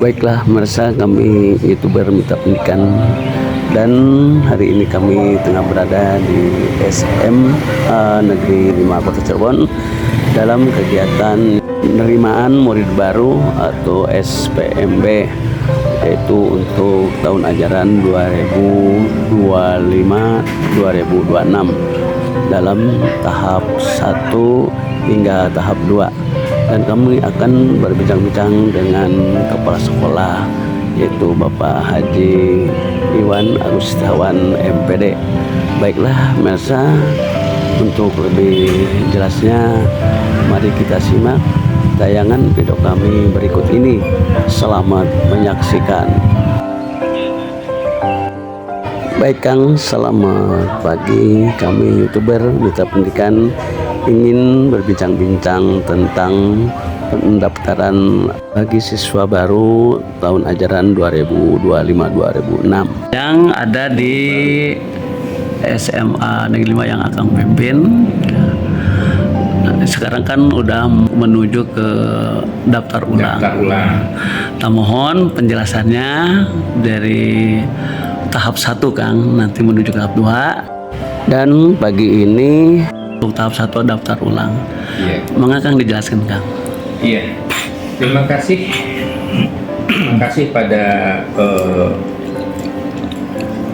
Baiklah, merasa kami YouTuber Mitra Pendidikan, dan hari ini kami tengah berada di SMA Negeri 5 Kota Cirebon dalam kegiatan penerimaan murid baru atau SPMB, yaitu untuk tahun ajaran 2025-2026 dalam tahap 1 hingga tahap 2. Dan kami akan berbincang-bincang dengan kepala sekolah, yaitu Bapak Haji Iwan Agustiawan MPD. Baiklah Melsa, untuk lebih jelasnya mari kita simak tayangan video kami berikut ini. Selamat menyaksikan. Baik Kang, selamat pagi. Kami YouTuber Mitra Pendidikan ingin berbincang-bincang tentang pendaftaran bagi siswa baru tahun ajaran 2025-2026 yang ada di SMA Negeri 5 yang akan pimpin. Sekarang kan udah menuju ke daftar ulang. Kita mohon penjelasannya dari tahap 1 Kang, nanti menuju ke tahap 2. Dan pagi ini untuk tahap 1 daftar ulang. Iya. Maka Kang dijelaskan Kang. Iya. Terima kasih. Terima kasih pada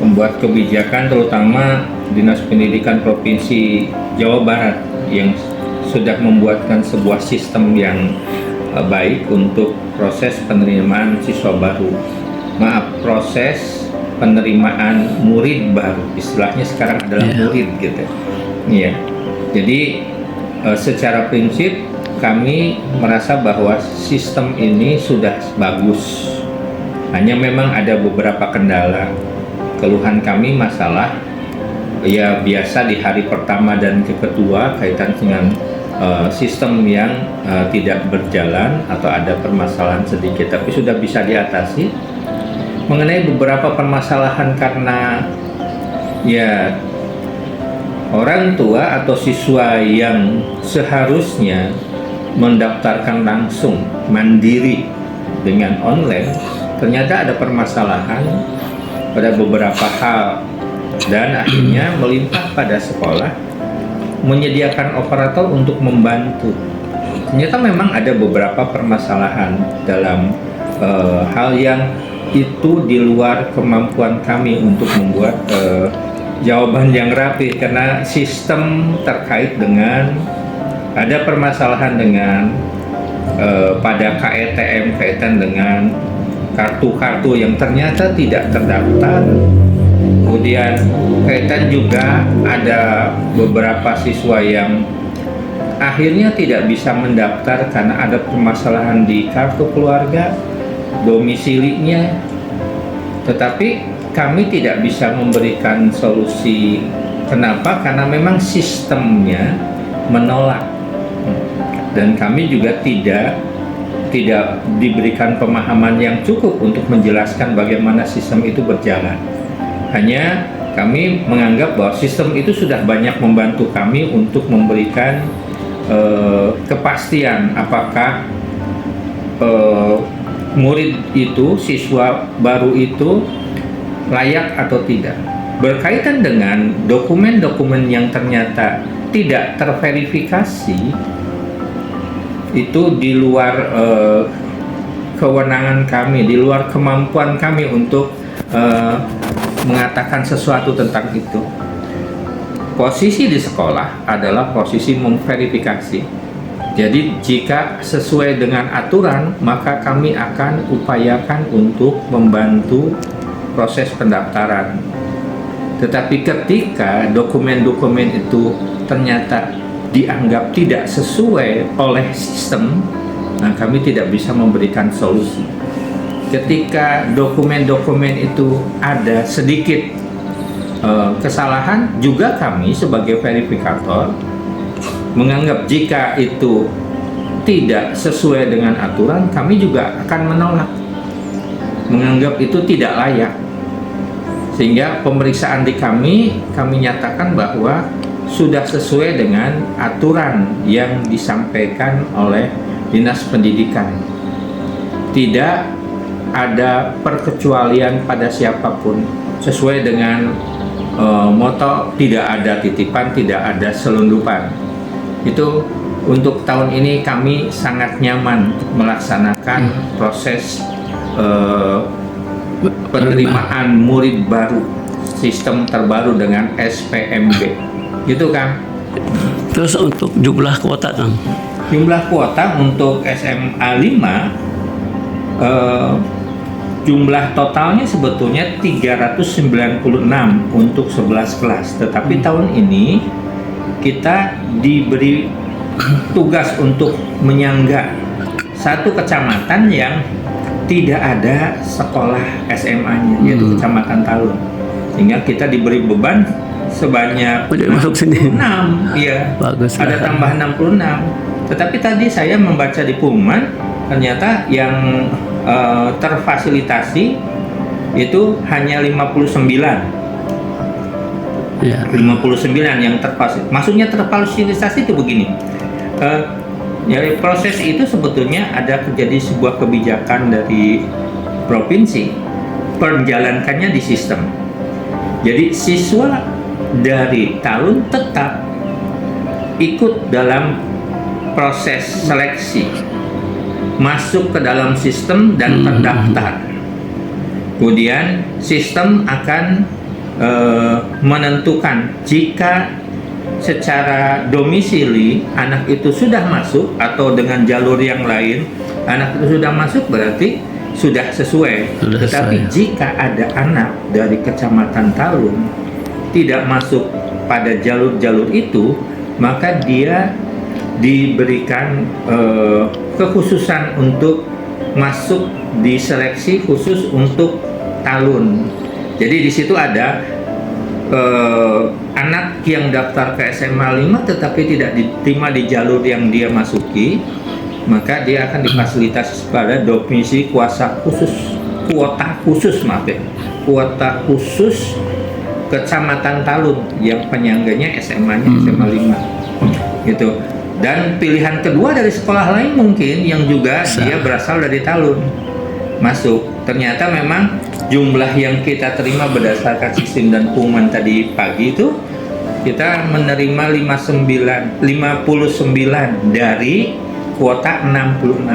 pembuat kebijakan, terutama Dinas Pendidikan Provinsi Jawa Barat yang sudah membuatkan sebuah sistem yang baik untuk proses penerimaan siswa baru. Proses penerimaan murid baru. Istilahnya sekarang adalah murid gitu. Iya. Jadi secara prinsip kami merasa bahwa sistem ini sudah bagus. Hanya memang ada beberapa kendala. Keluhan kami masalah ya biasa di hari pertama dan kedua kaitan dengan sistem yang tidak berjalan atau ada permasalahan sedikit, tapi sudah bisa diatasi. Mengenai beberapa permasalahan karena ya orang tua atau siswa yang seharusnya mendaftarkan langsung mandiri dengan online, ternyata ada permasalahan pada beberapa hal dan akhirnya melimpah pada sekolah menyediakan operator untuk membantu. Ternyata memang ada beberapa permasalahan dalam hal yang itu di luar kemampuan kami untuk membuat jawaban yang rapi, karena sistem terkait dengan ada permasalahan dengan pada KETM kaitan dengan kartu-kartu yang ternyata tidak terdaftar. Kemudian kaitan juga ada beberapa siswa yang akhirnya tidak bisa mendaftar karena ada permasalahan di kartu keluarga, domisilinya. Tetapi kami tidak bisa memberikan solusi. Kenapa? Karena memang sistemnya menolak, dan kami juga tidak diberikan pemahaman yang cukup untuk menjelaskan bagaimana sistem itu berjalan. Hanya kami menganggap bahwa sistem itu sudah banyak membantu kami untuk memberikan kepastian apakah murid itu, siswa baru itu layak atau tidak. Berkaitan dengan dokumen-dokumen yang ternyata tidak terverifikasi, itu di luar kewenangan kami, di luar kemampuan kami untuk mengatakan sesuatu tentang itu. Posisi di sekolah adalah posisi memverifikasi. Jadi jika sesuai dengan aturan, maka kami akan upayakan untuk membantu proses pendaftaran. Tetapi ketika dokumen-dokumen itu ternyata dianggap tidak sesuai oleh sistem, nah kami tidak bisa memberikan solusi. Ketika dokumen-dokumen itu ada sedikit kesalahan, juga kami sebagai verifikator menganggap jika itu tidak sesuai dengan aturan, kami juga akan menolak, menganggap itu tidak layak. Sehingga pemeriksaan di kami nyatakan bahwa sudah sesuai dengan aturan yang disampaikan oleh Dinas Pendidikan. Tidak ada perkecualian pada siapapun. Sesuai dengan moto tidak ada titipan, tidak ada selundupan. Itu untuk tahun ini kami sangat nyaman melaksanakan proses penerimaan murid baru, sistem terbaru dengan SPMB. Gitu Kang. Terus untuk jumlah kuota Kang? Jumlah kuota untuk SMA 5 jumlah totalnya sebetulnya 396 untuk 11 kelas. Tetapi tahun ini kita diberi tugas untuk menyangga satu kecamatan yang tidak ada sekolah SMA-nya, yaitu Kecamatan Talun. Sehingga kita diberi beban sebanyak 66, ya. Bagus. Ada tambah 66. Tetapi tadi saya membaca di pengumuman, ternyata yang terfasilitasi itu hanya 59. Ya. 59 yang terfasilitasi. Maksudnya terfasilitasi itu begini. Dari proses itu sebetulnya ada terjadi sebuah kebijakan dari provinsi, perjalankannya di sistem. Jadi siswa dari Talun tetap ikut dalam proses seleksi, masuk ke dalam sistem dan terdaftar. Kemudian sistem akan menentukan jika secara domisili anak itu sudah masuk atau dengan jalur yang lain anak itu sudah masuk, berarti sudah sesuai. Tetapi jika ada anak dari Kecamatan Talun tidak masuk pada jalur-jalur itu, maka dia diberikan kekhususan untuk masuk di seleksi khusus untuk Talun. Jadi di situ ada anak yang daftar ke SMA 5 tetapi tidak diterima di jalur yang dia masuki, maka dia akan difasilitasi pada domisili kuota khusus Kecamatan Talun yang penyangganya SMA-nya SMA 5 gitu. Dan pilihan kedua dari sekolah lain mungkin yang juga dia berasal dari Talun masuk. Ternyata memang jumlah yang kita terima berdasarkan sistem dan pengumuman tadi pagi itu kita menerima 59 dari kuota 66.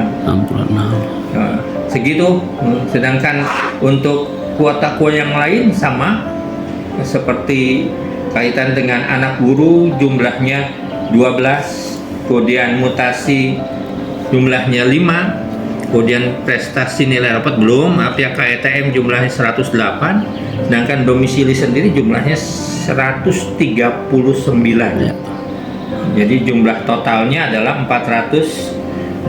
Segitu. Sedangkan untuk kuota yang lain sama seperti kaitan dengan anak guru jumlahnya 12, kemudian mutasi jumlahnya 5, kemudian prestasi nilai rapot belum, ya KETM jumlahnya 108, sedangkan domisili sendiri jumlahnya 139. Ya. Jadi jumlah totalnya adalah 462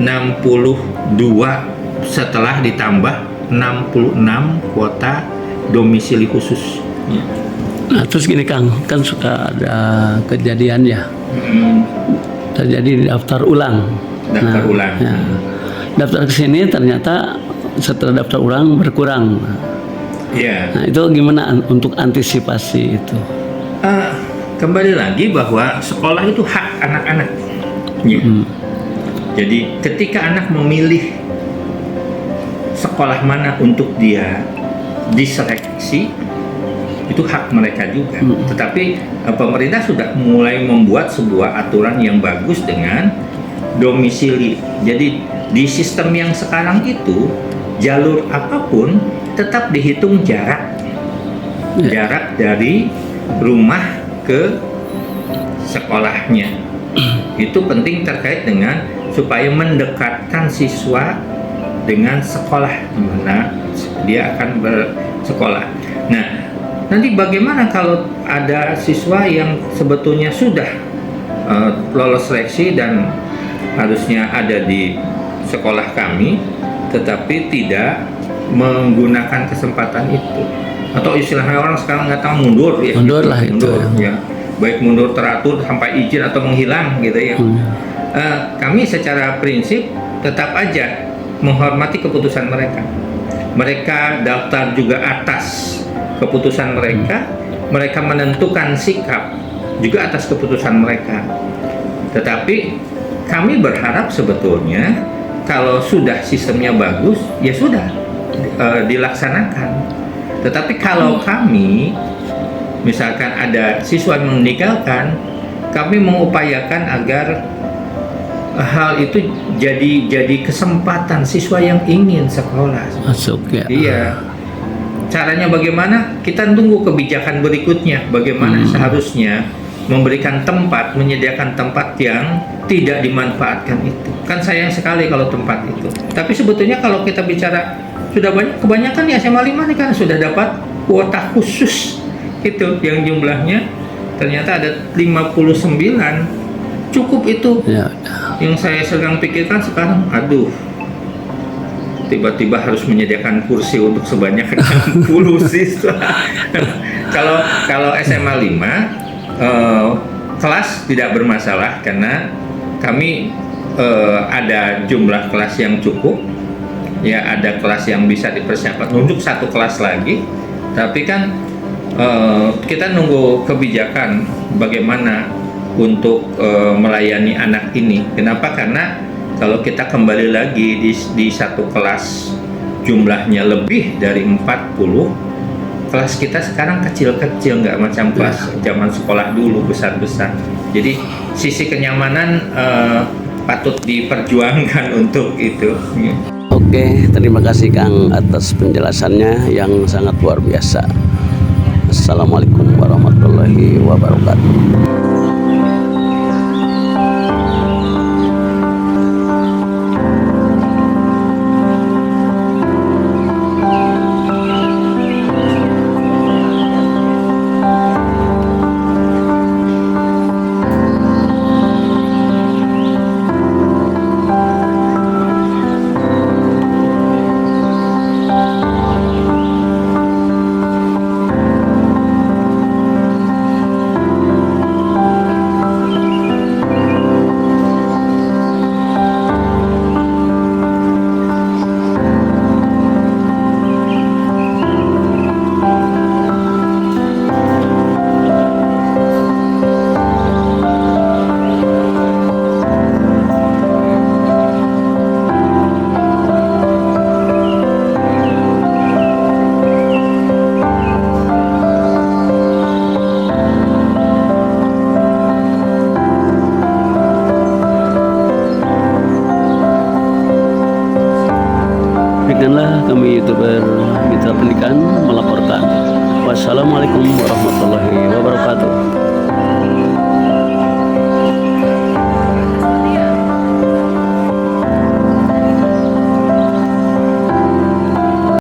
setelah ditambah 66 kuota domisili khusus. Ya. Nah terus gini Kang, kan suka ada kejadian ya, terjadi daftar ulang. Daftar ulang. Ya. Daftar ke sini ternyata setelah daftar ulang berkurang. Ya. Nah itu gimana untuk antisipasi itu? Kembali lagi bahwa sekolah itu hak anak-anak. Ya. Jadi ketika anak memilih sekolah mana untuk dia diseleksi, itu hak mereka juga. Tetapi pemerintah sudah mulai membuat sebuah aturan yang bagus dengan domisili. Jadi di sistem yang sekarang itu jalur apapun tetap dihitung jarak. Jarak dari rumah ke sekolahnya. Itu penting terkait dengan supaya mendekatkan siswa dengan sekolah di mana dia akan bersekolah. Nah, nanti bagaimana kalau ada siswa yang sebetulnya sudah lolos seleksi dan harusnya ada di sekolah kami, tetapi tidak menggunakan kesempatan itu, atau istilahnya orang sekarang nggak tahu mundur ya? Mundur lah mundur, itu. Ya, baik mundur teratur sampai izin atau menghilang gitu ya. Kami secara prinsip tetap aja menghormati keputusan mereka. Mereka daftar juga atas keputusan mereka, mereka menentukan sikap juga atas keputusan mereka. Tetapi kami berharap sebetulnya kalau sudah sistemnya bagus, ya sudah, dilaksanakan. Tetapi kalau kami misalkan ada siswa yang meninggalkan, kami mengupayakan agar hal itu jadi kesempatan siswa yang ingin sekolah. Masuk ya. Iya. Caranya bagaimana? Kita tunggu kebijakan berikutnya. Bagaimana seharusnya memberikan tempat, menyediakan tempat yang tidak dimanfaatkan itu. Kan sayang sekali kalau tempat itu. Tapi sebetulnya kalau kita bicara sudah banyak, kebanyakan di SMA 5 nih kan sudah dapat kuota khusus itu yang jumlahnya ternyata ada 59. Cukup itu. Ya. Yang saya sedang pikirkan sekarang, aduh, tiba-tiba harus menyediakan kursi untuk sebanyak 60 siswa. Kalau SMA 5 kelas tidak bermasalah karena kami ada jumlah kelas yang cukup, ya ada kelas yang bisa dipersiapkan untuk satu kelas lagi. Tapi kan kita nunggu kebijakan bagaimana untuk melayani anak ini. Kenapa? Karena kalau kita kembali lagi di satu kelas jumlahnya lebih dari 40, kelas kita sekarang kecil-kecil, nggak macam kelas zaman sekolah dulu besar-besar. Jadi sisi kenyamanan patut diperjuangkan untuk itu. Oke, terima kasih Kang atas penjelasannya yang sangat luar biasa. Assalamualaikum warahmatullahi wabarakatuh. Demikianlah kami YouTuber Mitra Pendidikan melaporkan. Wassalamualaikum warahmatullahi wabarakatuh.